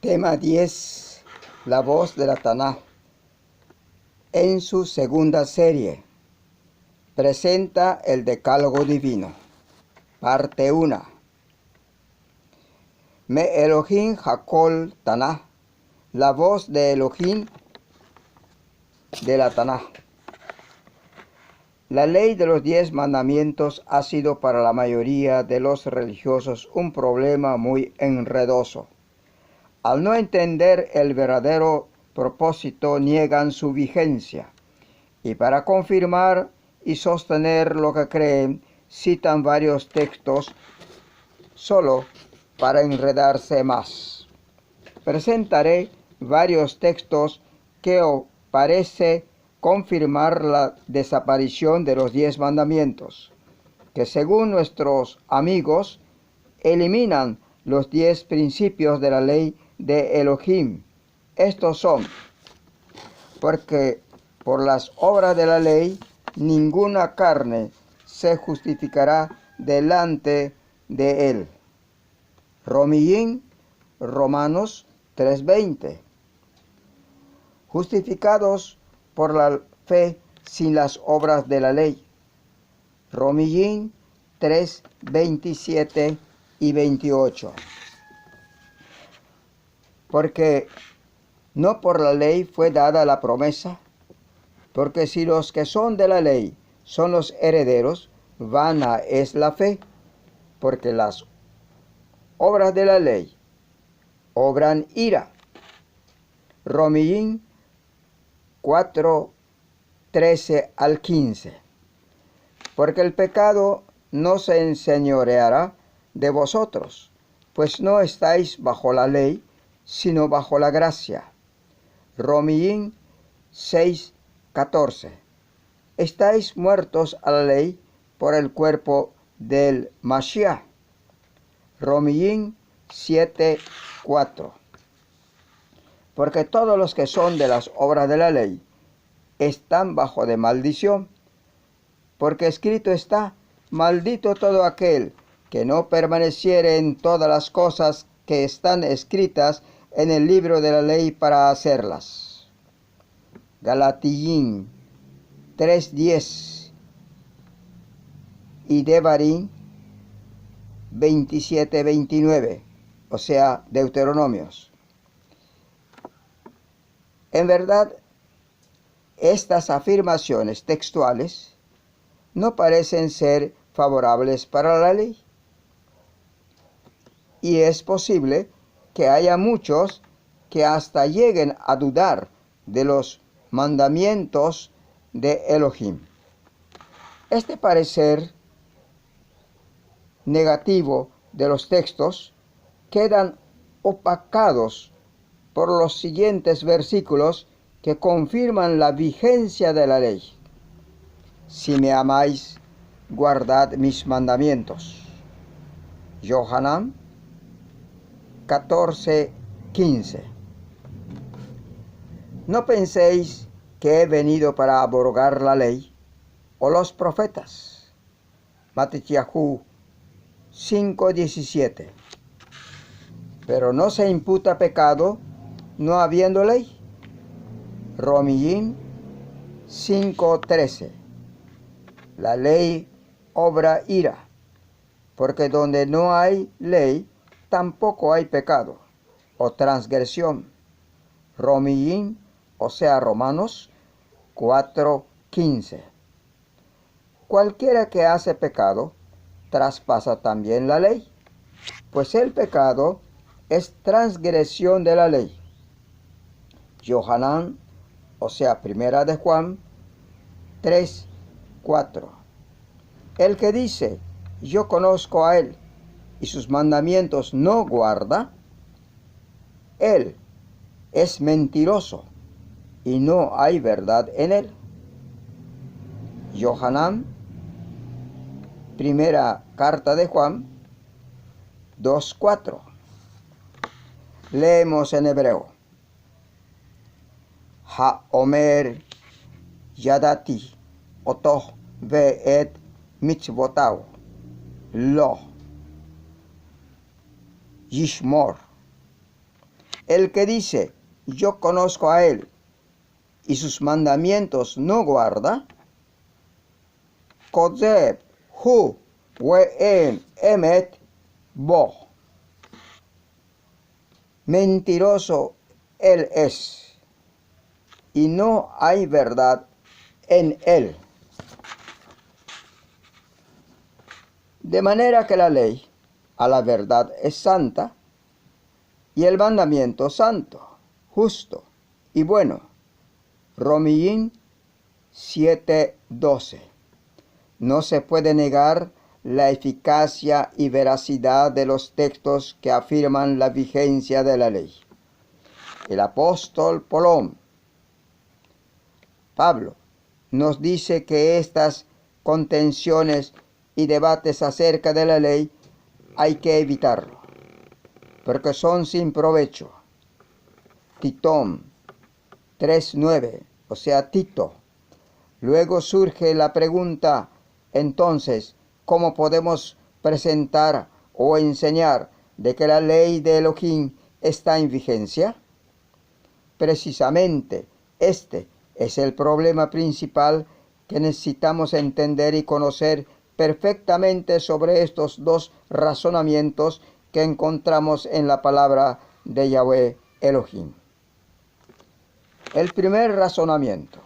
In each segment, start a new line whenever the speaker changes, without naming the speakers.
Tema 10. La voz de la Taná. En su segunda serie, presenta el Decálogo Divino. Parte 1. Me Elohim Hakol Taná. La voz de Elohim de la Taná. La ley de los 10 mandamientos ha sido para la mayoría de los religiosos un problema muy enredoso. Al no entender el verdadero propósito, niegan su vigencia, y para confirmar y sostener lo que creen, citan varios textos solo para enredarse más. Presentaré varios textos que parece confirmar la desaparición de los 10 mandamientos, que según nuestros amigos eliminan los 10 principios de la ley de Elohim. Estos son: porque por las obras de la ley ninguna carne se justificará delante de él. Romanos 3:20. Justificados por la fe sin las obras de la ley. Romanos 3:27 y 28. Porque no por la ley fue dada la promesa, porque si los que son de la ley son los herederos, vana es la fe, porque las obras de la ley obran ira. Romanos 4:13 al 15. Porque el pecado no se enseñoreará de vosotros, pues no estáis bajo la ley, sino bajo la gracia. Romanos 6:14. Estáis muertos a la ley por el cuerpo del Mashiach. Romanos 7:4. Porque todos los que son de las obras de la ley están bajo de maldición, porque escrito está: maldito todo aquel que no permaneciere en todas las cosas que están escritas en el libro de la ley para hacerlas. Galatín 3:10 y Devarim 27:29, o sea, Deuteronomios. En verdad, estas afirmaciones textuales no parecen ser favorables para la ley. Y es posible que haya muchos que hasta lleguen a dudar de los mandamientos de Elohim. Este parecer negativo de los textos quedan opacados por los siguientes versículos que confirman la vigencia de la ley. Si me amáis, guardad mis mandamientos. Yohanan 14:15. No penséis que he venido para abrogar la ley o los profetas. Matityahu 5:17. Pero no se imputa pecado no habiendo ley. Romanos 5:13. La ley obra ira, porque donde no hay ley, tampoco hay pecado o transgresión. Romanos 4:15. Cualquiera que hace pecado, traspasa también la ley, pues el pecado es transgresión de la ley. Yohanan, o sea, Primera de Juan 3:4. El que dice: yo conozco a él, y sus mandamientos no guarda, él es mentiroso, y no hay verdad en él. Yohanan, primera carta de Juan 2:4. Leemos en hebreo. Haomer yadati otoh ve'et mitzvotau lo yishmor. El que dice, yo conozco a él, y sus mandamientos no guarda, Kozeb hu we'en emet bo. Mentiroso él es, y no hay verdad en él. De manera que la ley a la verdad es santa, y el mandamiento santo, justo y bueno. Romanos 7:12. No se puede negar la eficacia y veracidad de los textos que afirman la vigencia de la ley. El apóstol Pablo nos dice que estas contenciones y debates acerca de la ley hay que evitarlo, porque son sin provecho. Titón 3:9, o sea, Tito. Luego surge la pregunta, entonces, ¿cómo podemos presentar o enseñar de que la ley de Elohim está en vigencia? Precisamente, este es el problema principal que necesitamos entender y conocer perfectamente sobre estos dos razonamientos que encontramos en la palabra de Yahweh Elohim. El primer razonamiento.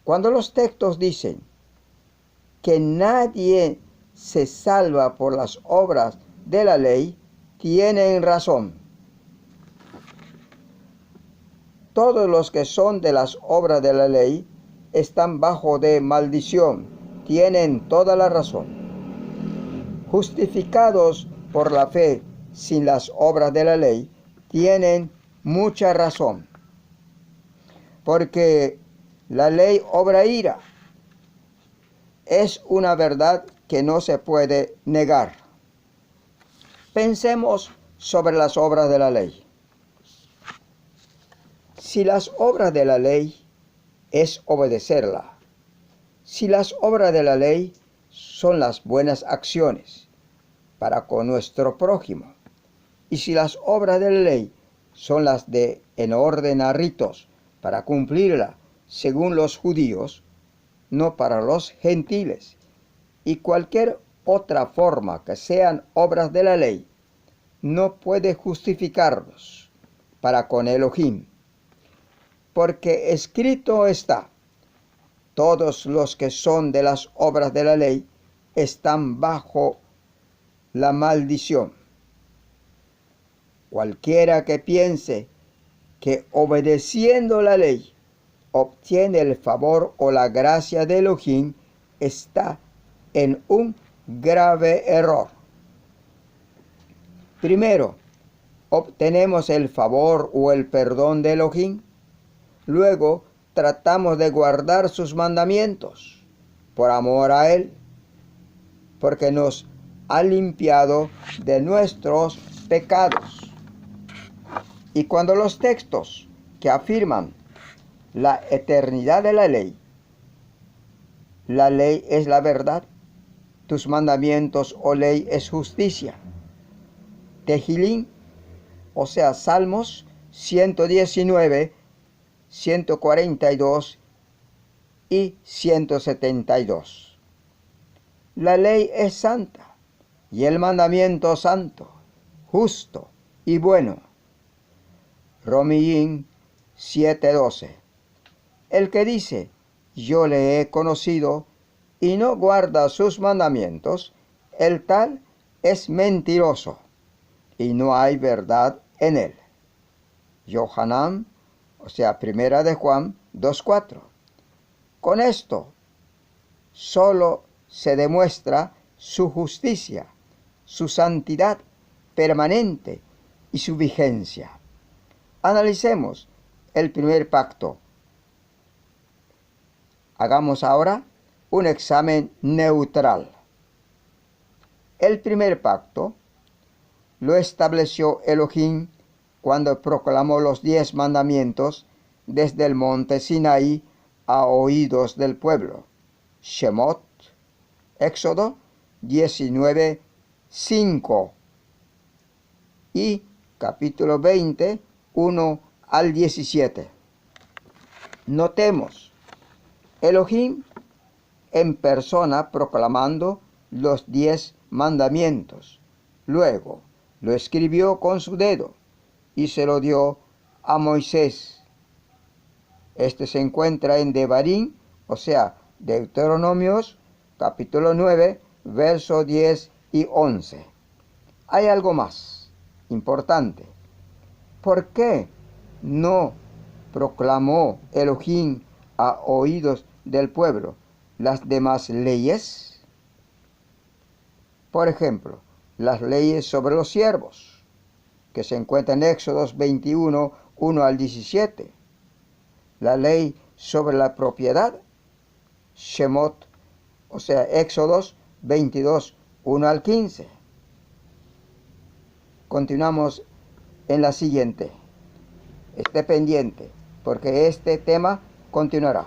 Cuando los textos dicen que nadie se salva por las obras de la ley, tienen razón. Todos los que son de las obras de la ley están bajo de maldición, tienen toda la razón. Justificados por la fe sin las obras de la ley, tienen mucha razón. Porque la ley obra ira. Es una verdad que no se puede negar. Pensemos sobre las obras de la ley. Si las obras de la ley es obedecerla, si las obras de la ley son las buenas acciones para con nuestro prójimo, y si las obras de la ley son las de en orden a ritos para cumplirla según los judíos, no para los gentiles, y cualquier otra forma que sean obras de la ley, no puede justificarlos para con Elohim. Porque escrito está, todos los que son de las obras de la ley están bajo la maldición. Cualquiera que piense que obedeciendo la ley obtiene el favor o la gracia de Elohim está en un grave error. Primero, obtenemos el favor o el perdón de Elohim. Luego, tratamos de guardar sus mandamientos por amor a Él, porque nos ha limpiado de nuestros pecados. Y cuando los textos que afirman la eternidad de la ley es la verdad, tus mandamientos o ley es justicia. Tehilín, o sea, Salmos 119, 142 y 172. La ley es santa y el mandamiento santo, justo y bueno. Romanos 7:12. El que dice, yo le he conocido, y no guarda sus mandamientos, el tal es mentiroso, y no hay verdad en él. Yohanan, o sea, Primera de Juan 2:4. Con esto solo se demuestra su justicia, su santidad permanente y su vigencia. Analicemos el primer pacto. Hagamos ahora un examen neutral. El primer pacto lo estableció Elohim cuando proclamó los 10 mandamientos desde el monte Sinaí a oídos del pueblo. Shemot, Éxodo 19:5 y capítulo 20, 1 al 17. Notemos, Elohim en persona proclamando los 10 mandamientos. Luego lo escribió con su dedo y se lo dio a Moisés. Este se encuentra en Devarim, o sea, Deuteronomios, capítulo 9, versos 10 y 11. Hay algo más importante. ¿Por qué no proclamó Elohim a oídos del pueblo las demás leyes? Por ejemplo, las leyes sobre los siervos, que se encuentran en Éxodos 21, 1 al 17. La ley sobre la propiedad, Shemot, o sea, Éxodos 22, 1 al 15. Continuamos en la siguiente. Esté pendiente, porque este tema continuará.